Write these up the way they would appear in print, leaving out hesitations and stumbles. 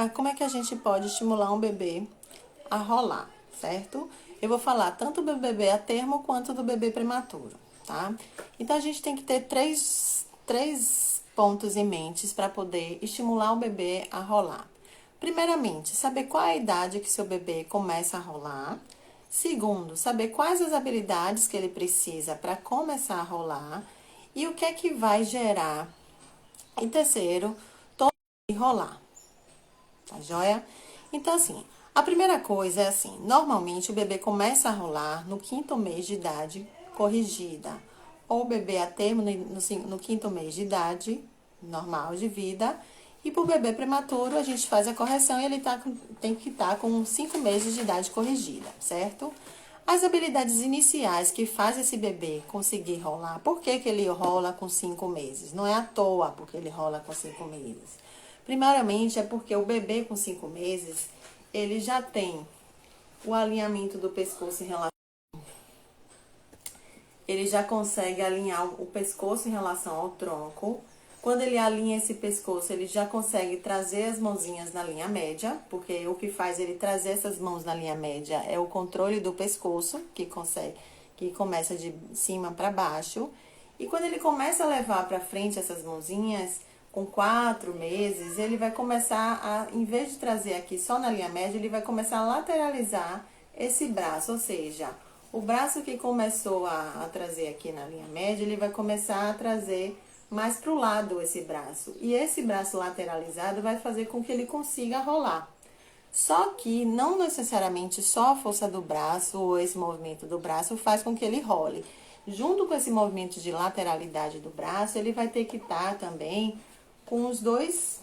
como é que a gente pode estimular um bebê a rolar, certo? Eu vou falar tanto do bebê a termo quanto do bebê prematuro, tá? Então, a gente tem que ter três pontos em mente para poder estimular o bebê a rolar. Primeiramente, saber qual é a idade que seu bebê começa a rolar. Segundo, saber quais as habilidades que ele precisa para começar a rolar e o que é que vai gerar. E terceiro, todo rolar, tá joia? Então, assim, a primeira coisa é assim: normalmente o bebê começa a rolar no quinto mês de idade corrigida, ou o bebê a termo no quinto mês de idade normal de vida. E para o bebê prematuro, a gente faz a correção e ele tem que estar com 5 meses de idade corrigida, certo? As habilidades iniciais que faz esse bebê conseguir rolar, por que ele rola com 5 meses? Não é à toa porque ele rola com 5 meses. Primeiramente é porque o bebê com 5 meses, ele já tem o alinhamento do pescoço em relação. Ele já consegue alinhar o pescoço em relação ao tronco. Quando ele alinha esse pescoço, ele já consegue trazer as mãozinhas na linha média, porque o que faz ele trazer essas mãos na linha média é o controle do pescoço, que começa de cima para baixo. E quando ele começa a levar para frente essas mãozinhas, com 4 meses, ele vai começar a, em vez de trazer aqui só na linha média, ele vai começar a lateralizar esse braço, ou seja, o braço que começou a trazer aqui na linha média, ele vai começar a trazer mais para o lado esse braço. E esse braço lateralizado vai fazer com que ele consiga rolar. Só que não necessariamente só a força do braço ou esse movimento do braço faz com que ele role. Junto com esse movimento de lateralidade do braço, ele vai ter que estar também com os dois,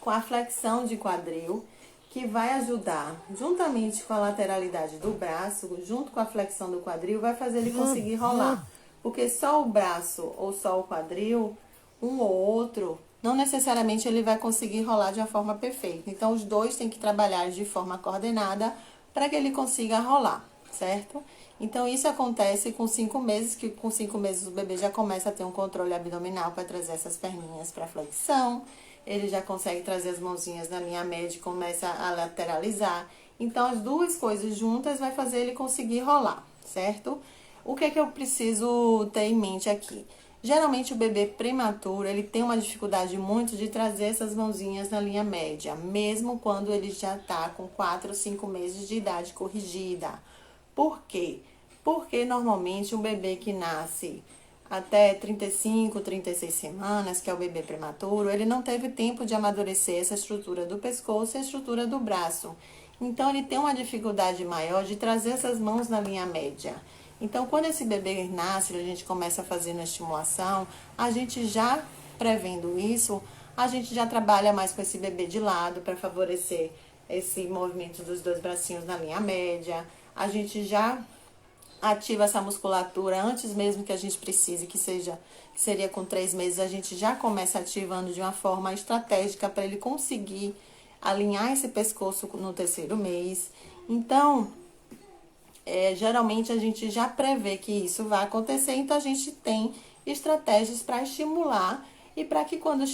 com a flexão de quadril, que vai ajudar, juntamente com a lateralidade do braço, junto com a flexão do quadril, vai fazer ele conseguir rolar. Porque só o braço ou só o quadril, um ou outro, não necessariamente ele vai conseguir rolar de uma forma perfeita. Então, os dois têm que trabalhar de forma coordenada para que ele consiga rolar, certo? Então, isso acontece com 5 meses, que com 5 meses o bebê já começa a ter um controle abdominal para trazer essas perninhas para flexão. Ele já consegue trazer as mãozinhas na linha média e começa a lateralizar. Então, as duas coisas juntas vai fazer ele conseguir rolar, certo? O que é que eu preciso ter em mente aqui? Geralmente o bebê prematuro, ele tem uma dificuldade muito de trazer essas mãozinhas na linha média, mesmo quando ele já tá com 4 ou 5 meses de idade corrigida. Por quê? Porque normalmente um bebê que nasce até 35, 36 semanas, que é o bebê prematuro, ele não teve tempo de amadurecer essa estrutura do pescoço e a estrutura do braço. Então, ele tem uma dificuldade maior de trazer essas mãos na linha média. Então, quando esse bebê nasce, a gente começa a fazer a estimulação, a gente já prevendo isso, a gente já trabalha mais com esse bebê de lado para favorecer esse movimento dos dois bracinhos na linha média. A gente já ativa essa musculatura antes mesmo que a gente precise, que seria com 3 meses, a gente já começa ativando de uma forma estratégica para ele conseguir alinhar esse pescoço no terceiro mês. Então, geralmente a gente já prevê que isso vai acontecer, então a gente tem estratégias para estimular e para que quando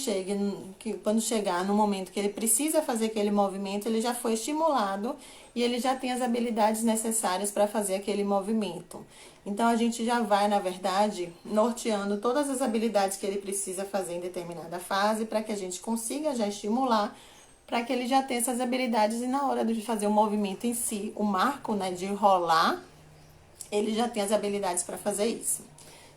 chegar no momento que ele precisa fazer aquele movimento, ele já foi estimulado e ele já tem as habilidades necessárias para fazer aquele movimento. Então, a gente já vai, na verdade, norteando todas as habilidades que ele precisa fazer em determinada fase para que a gente consiga já estimular, para que ele já tenha essas habilidades e na hora de fazer o movimento em si, o marco, né, de rolar, ele já tem as habilidades para fazer isso,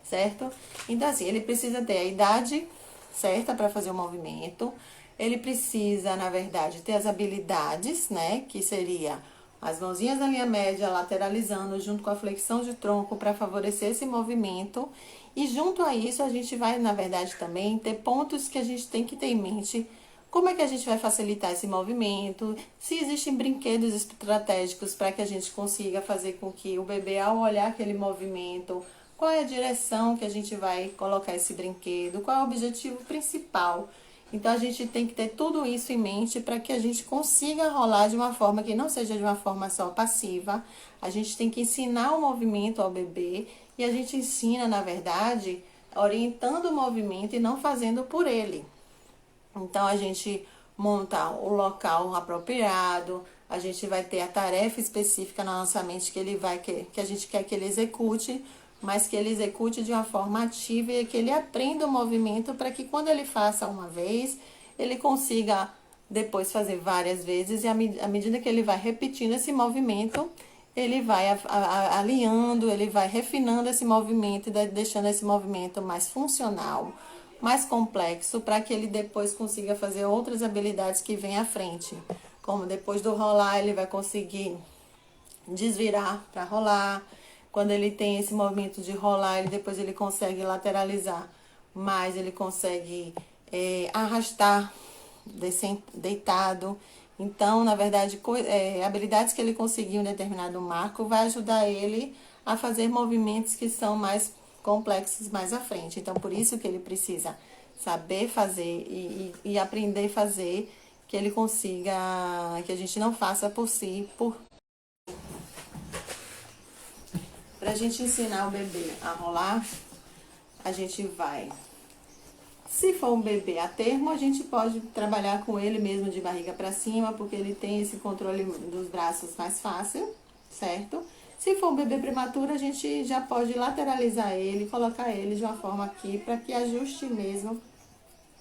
certo? Então, assim, ele precisa ter a idade certa para fazer o movimento, ele precisa, na verdade, ter as habilidades, né, que seria as mãozinhas na linha média, lateralizando, junto com a flexão de tronco para favorecer esse movimento. E junto a isso, a gente vai, na verdade, também ter pontos que a gente tem que ter em mente. Como é que a gente vai facilitar esse movimento? Se existem brinquedos estratégicos para que a gente consiga fazer com que o bebê, ao olhar aquele movimento, qual é a direção que a gente vai colocar esse brinquedo? Qual é o objetivo principal? Então, a gente tem que ter tudo isso em mente para que a gente consiga rolar de uma forma que não seja de uma forma só passiva. A gente tem que ensinar o movimento ao bebê e a gente ensina, na verdade, orientando o movimento e não fazendo por ele. Então, a gente montar o local apropriado, a gente vai ter a tarefa específica na nossa mente que a gente quer que ele execute, mas que ele execute de uma forma ativa e que ele aprenda o movimento para que quando ele faça uma vez, ele consiga depois fazer várias vezes e à medida que ele vai repetindo esse movimento, ele vai alinhando, ele vai refinando esse movimento e deixando esse movimento mais funcional, mais complexo, para que ele depois consiga fazer outras habilidades que vêm à frente. Como depois do rolar, ele vai conseguir desvirar para rolar. Quando ele tem esse movimento de rolar, depois ele consegue lateralizar, mas ele consegue arrastar deitado. Então, na verdade, habilidades que ele conseguiu em determinado marco vai ajudar ele a fazer movimentos que são mais complexos mais à frente. Então, por isso que ele precisa saber fazer e aprender a fazer, que ele consiga, que a gente não faça por si, Pra gente ensinar o bebê a rolar, a gente vai. Se for um bebê a termo, a gente pode trabalhar com ele mesmo de barriga para cima, porque ele tem esse controle dos braços mais fácil, certo? Se for um bebê prematuro, a gente já pode lateralizar ele, colocar ele de uma forma aqui para que ajuste mesmo,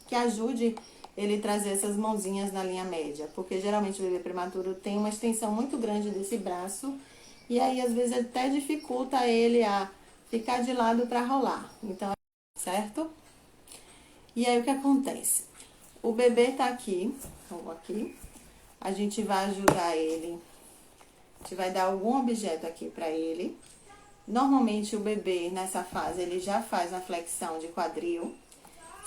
que ajude ele trazer essas mãozinhas na linha média, porque geralmente o bebê prematuro tem uma extensão muito grande desse braço e aí às vezes até dificulta ele a ficar de lado para rolar. Então, certo? E aí o que acontece? O bebê tá aqui, ou aqui, a gente vai ajudar ele, a gente vai dar algum objeto aqui pra ele. Normalmente o bebê nessa fase ele já faz uma flexão de quadril.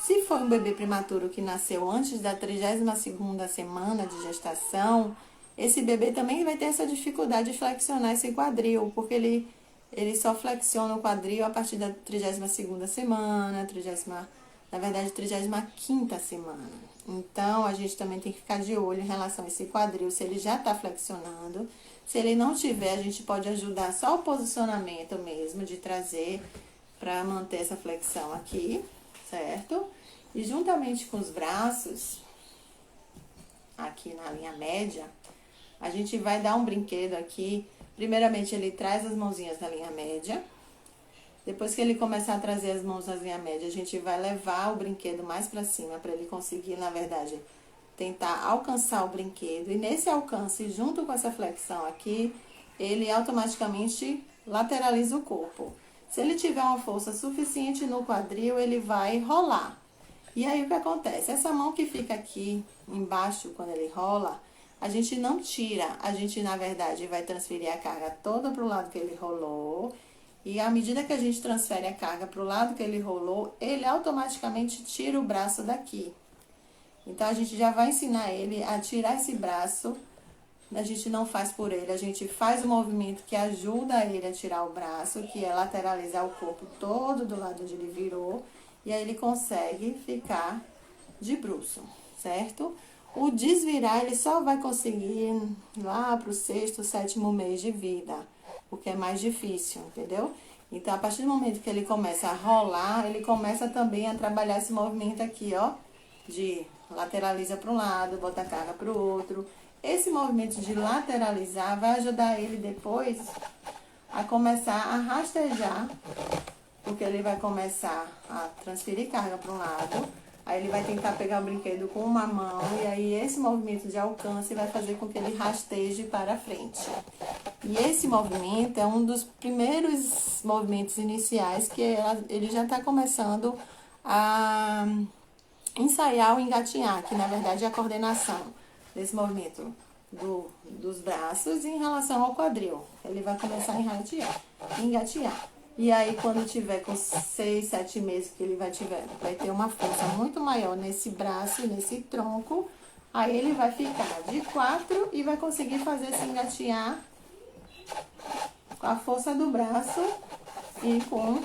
Se for um bebê prematuro que nasceu antes da 32ª semana de gestação, esse bebê também vai ter essa dificuldade de flexionar esse quadril, porque ele só flexiona o quadril a partir da 32ª semana, na verdade, 35ª semana. Então, a gente também tem que ficar de olho em relação a esse quadril, se ele já tá flexionando. Se ele não tiver, a gente pode ajudar só o posicionamento mesmo, de trazer para manter essa flexão aqui, certo? E juntamente com os braços, aqui na linha média, a gente vai dar um brinquedo aqui. Primeiramente, ele traz as mãozinhas na linha média. Depois que ele começar a trazer as mãos na linha média, a gente vai levar o brinquedo mais para cima, para ele conseguir, na verdade, tentar alcançar o brinquedo. E nesse alcance, junto com essa flexão aqui, ele automaticamente lateraliza o corpo. Se ele tiver uma força suficiente no quadril, ele vai rolar. E aí, o que acontece? Essa mão que fica aqui embaixo, quando ele rola, a gente não tira. A gente, na verdade, vai transferir a carga toda para o lado que ele rolou. E à medida que a gente transfere a carga para o lado que ele rolou, ele automaticamente tira o braço daqui. Então, a gente já vai ensinar ele a tirar esse braço. A gente não faz por ele, a gente faz o movimento que ajuda ele a tirar o braço, que é lateralizar o corpo todo do lado onde ele virou. E aí, ele consegue ficar de bruço, certo? O desvirar, ele só vai conseguir lá pro 6º, 7º mês de vida, porque é mais difícil, entendeu? Então, a partir do momento que ele começa a rolar, ele começa também a trabalhar esse movimento aqui, ó, de lateraliza para um lado, bota a carga para o outro. Esse movimento de lateralizar vai ajudar ele depois a começar a rastejar, porque ele vai começar a transferir carga para um lado. Aí ele vai tentar pegar o brinquedo com uma mão e aí esse movimento de alcance vai fazer com que ele rasteje para frente. E esse movimento é um dos primeiros movimentos iniciais que ele já está começando a ensaiar o engatinhar, que na verdade é a coordenação desse movimento dos braços em relação ao quadril. Ele vai começar a engatinhar. E aí, quando tiver com 6, 7 meses que ele vai ter uma força muito maior nesse braço e nesse tronco, aí ele vai ficar de 4 e vai conseguir fazer esse engatinhar com a força do braço e com o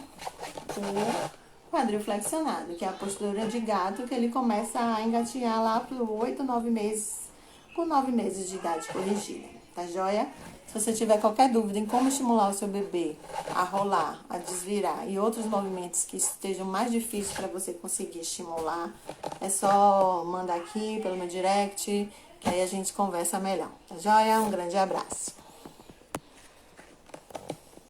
quadril flexionado, que é a postura de gato, que ele começa a engatinhar lá por 8, 9 meses, com 9 meses de idade corrigida, tá joia? Se você tiver qualquer dúvida em como estimular o seu bebê a rolar, a desvirar e outros movimentos que estejam mais difíceis para você conseguir estimular, é só mandar aqui pelo meu direct, que aí a gente conversa melhor, tá joia? Um grande abraço.